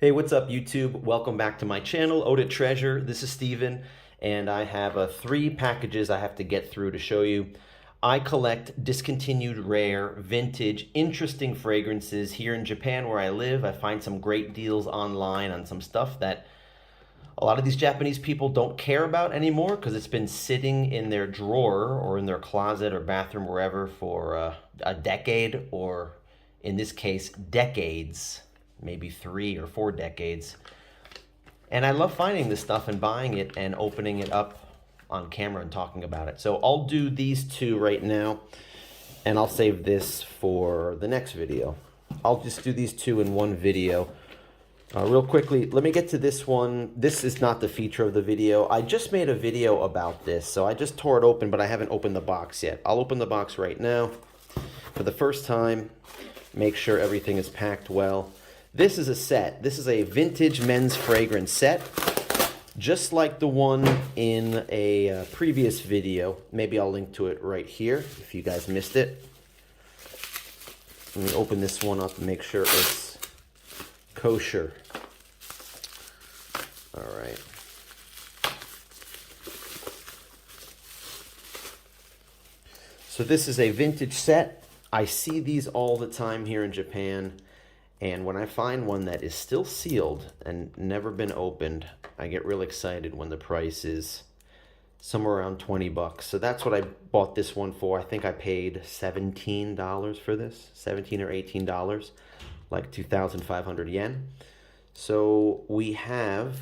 Hey, what's up YouTube? Welcome back to my channel, Eaudetreasure. This is Steven, and I have three packages I have to get through to show you. I collect discontinued, rare, vintage, interesting fragrances here in Japan where I live. I find some great deals online on some stuff that a lot of these Japanese people don't care about anymore because it's been sitting in their drawer or in their closet or bathroom, wherever, for a decade, or in this case, decades. Maybe 3 or 4 decades. And I love finding this stuff and buying it and opening it up on camera and talking about it. So I'll do these two right now, and I'll save this for the next video. I'll just do these two in one video. Real quickly, let me get to this one. This is not the feature of the video. I just made a video about this, so I just tore it open, but I haven't opened the box yet. I'll open the box right now for the first time. Make sure everything is packed well. This is a set. This is a vintage men's fragrance set, just like the one in a previous video. Maybe I'll link to it right here if you guys missed it. Let me open this one up and make sure it's kosher. All right. So this is a vintage set. I see these all the time here in Japan. And when I find one that is still sealed and never been opened, I get real excited when the price is somewhere around 20 bucks. So that's what I bought this one for. I think I paid $17 for this, $17 or $18, like 2,500 yen. So we have,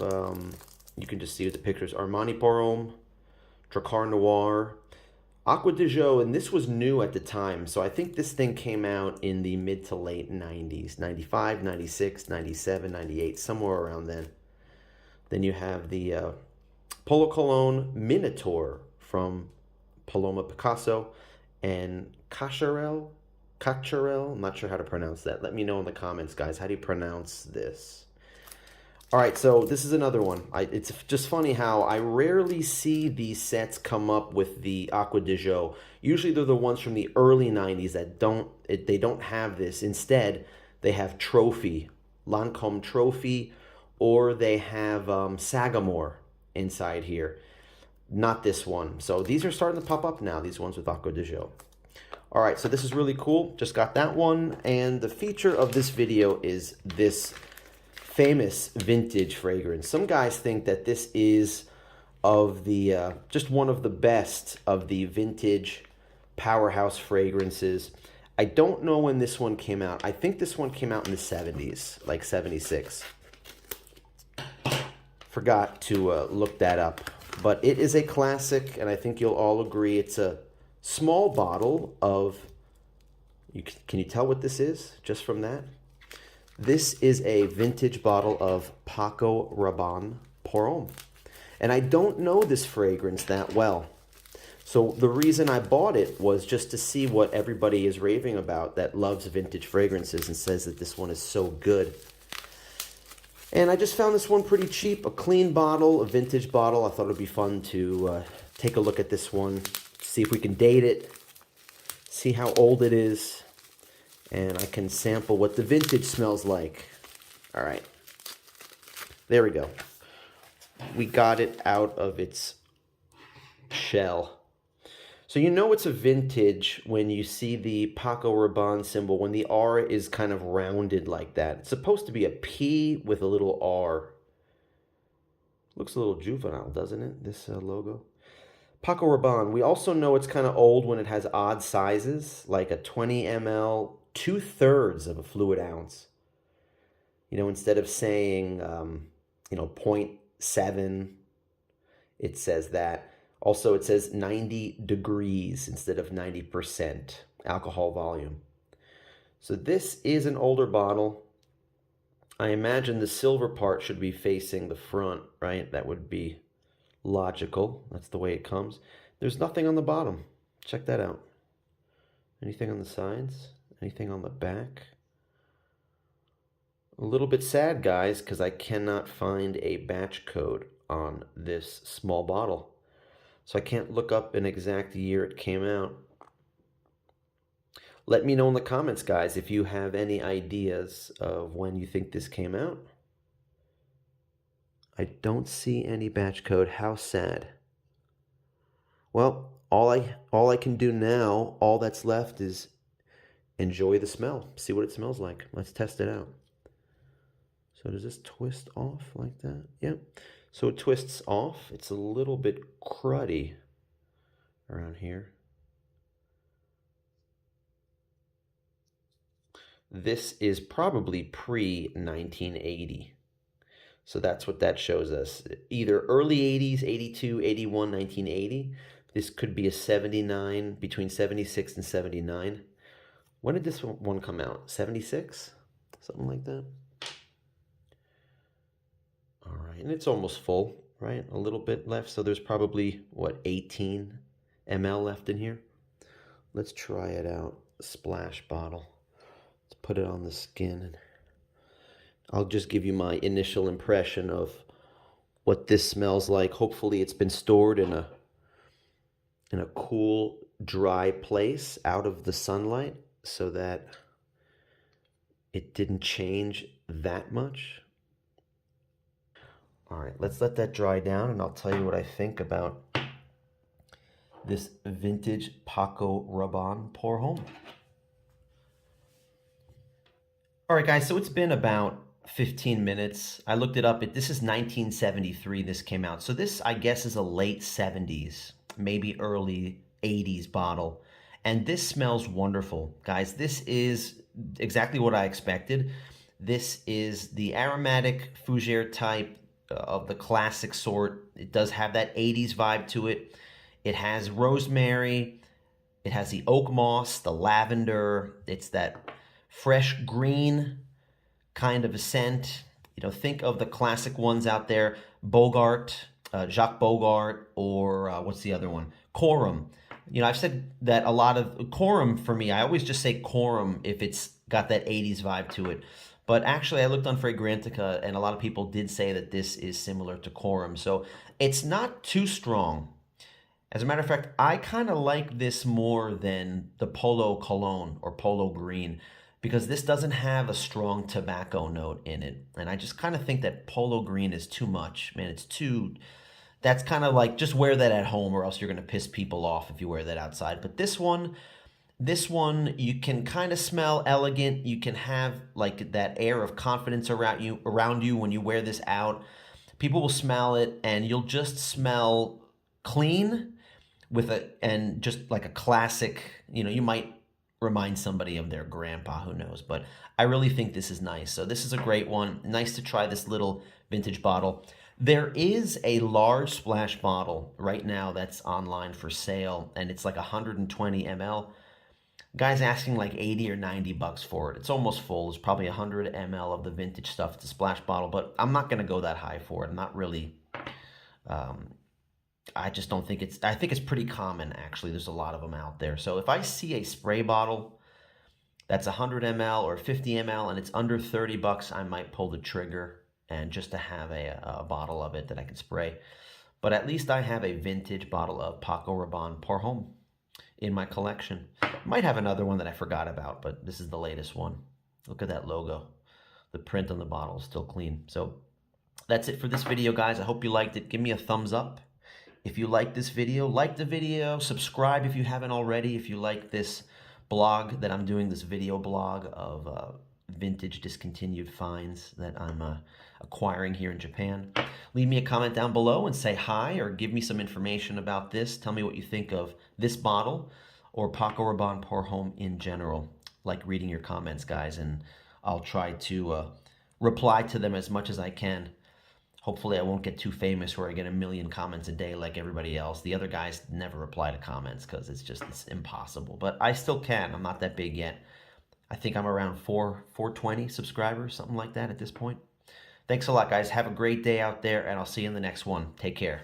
you can just see with the pictures, Armani Homme, Drakkar Noir, Aqua de Jo, and this was new at the time, so I think this thing came out in the mid to late 90s, 95, 96, 97, 98, somewhere around then. Then you have the Polo Cologne Minotaur from Paloma Picasso, and Cacharel, I'm not sure how to pronounce that. Let me know in the comments, guys. How do you pronounce this? All right, so this is another one. It's just funny how I rarely see these sets come up with the Aqua de Jo. Usually they're the ones from the early 90s that they don't have this. Instead, they have Trophy, Lancome Trophy, or they have Sagamore inside here. Not this one. So these are starting to pop up now, these ones with Aqua de Jo. All right, so this is really cool. Just got that one. And the feature of this video is this famous vintage fragrance. Some guys think that this is of the just one of the best of the vintage powerhouse fragrances. I don't know when this one came out. I think this one came out in the 70s, like 76. Forgot to look that up, but it is a classic, and I think you'll all agree it's a small bottle of, can you tell what this is just from that? This is a vintage bottle of Paco Rabanne Homme. And I don't know this fragrance that well. So the reason I bought it was just to see what everybody is raving about that loves vintage fragrances and says that this one is so good. And I just found this one pretty cheap, a clean bottle, a vintage bottle. I thought it would be fun to take a look at this one, see if we can date it, see how old it is. And I can sample what the vintage smells like. All right. There we go. We got it out of its shell. So you know it's a vintage when you see the Paco Rabanne symbol, when the R is kind of rounded like that. It's supposed to be a P with a little R. Looks a little juvenile, doesn't it, this logo? Paco Rabanne. We also know it's kind of old when it has odd sizes, like a 20 ml, 2/3 of a fluid ounce. You know, instead of saying, 0.7, it says that. Also, it says 90 degrees instead of 90% alcohol volume. So this is an older bottle. I imagine the silver part should be facing the front, right? That would be logical. That's the way it comes. There's nothing on the bottom. Check that out. Anything on the sides? Anything on the back? A little bit sad, guys, because I cannot find a batch code on this small bottle. So I can't look up an exact year it came out. Let me know in the comments, guys, if you have any ideas of when you think this came out. I don't see any batch code. How sad. Well, all I can do now, all that's left is enjoy the smell. See what it smells like. Let's test it out. So does this twist off like that? Yep. So it twists off. It's a little bit cruddy around here. This is probably pre-1980. So that's what that shows us. Either early 80s, 82, 81, 1980. This could be a 79, between 76 and 79. When did this one come out? 76? Something like that. All right, and it's almost full, right? A little bit left, so there's probably, what, 18 ml left in here? Let's try it out. Splash bottle. Let's put it on the skin. I'll just give you my initial impression of what this smells like. Hopefully it's been stored in a cool, dry place out of the sunlight so that it didn't change that much. All right, let's let that dry down and I'll tell you what I think about this vintage Paco Rabanne Pour Homme. All right, guys, so it's been about 15 minutes. I looked it up. This is 1973 this came out. So this, I guess, is a late 70s, maybe early 80s bottle. And this smells wonderful. Guys, this is exactly what I expected. This is the aromatic fougere type of the classic sort. It does have that 80s vibe to it. It has rosemary. It has the oak moss, the lavender. It's that fresh green kind of a scent. You know, think of the classic ones out there, Bogart, Jacques Bogart, or what's the other one? Corum. You know, I've said that a lot of Corum for me, I always just say Corum if it's got that 80s vibe to it. But actually, I looked on Fragrantica, and a lot of people did say that this is similar to Corum. So it's not too strong. As a matter of fact, I kind of like this more than the Polo Cologne or Polo Green, because this doesn't have a strong tobacco note in it. And I just kind of think that Polo Green is too much. Man, it's too... That's kind of like, just wear that at home or else you're going to piss people off if you wear that outside. But this one, you can kind of smell elegant. You can have like that air of confidence around you when you wear this out. People will smell it and you'll just smell clean and just like a classic, you know, you might remind somebody of their grandpa, who knows, but I really think this is nice. So this is a great one. Nice to try this little vintage bottle. There is a large splash bottle right now that's online for sale, and it's like 120 ml. Guy's asking like 80 or 90 bucks for it. It's almost full. It's probably 100 ml of the vintage stuff. It's a splash bottle, but I'm not going to go that high for it. I'm not really... I just don't think I think it's pretty common, actually. There's a lot of them out there. So if I see a spray bottle that's 100 ml or 50 ml and it's under 30 bucks, I might pull the trigger and just to have a bottle of it that I can spray. But at least I have a vintage bottle of Paco Rabanne Pour Homme in my collection. Might have another one that I forgot about, but this is the latest one. Look at that logo. The print on the bottle is still clean. So that's it for this video, guys. I hope you liked it. Give me a thumbs up if you like this video. Like the video. Subscribe if you haven't already. If you like this blog that I'm doing, this video blog of vintage discontinued finds that I'm acquiring here in Japan. Leave me a comment down below and say hi, or give me some information about this. Tell me what you think of this bottle or Paco Rabanne Pour Homme in general. Like reading your comments, guys, and I'll try to reply to them as much as I can. Hopefully I won't get too famous where I get a million comments a day like everybody else. The other guys never reply to comments because it's impossible. But I still can. I'm not that big yet. I think I'm around 420 subscribers, something like that at this point. Thanks a lot, guys. Have a great day out there, and I'll see you in the next one. Take care.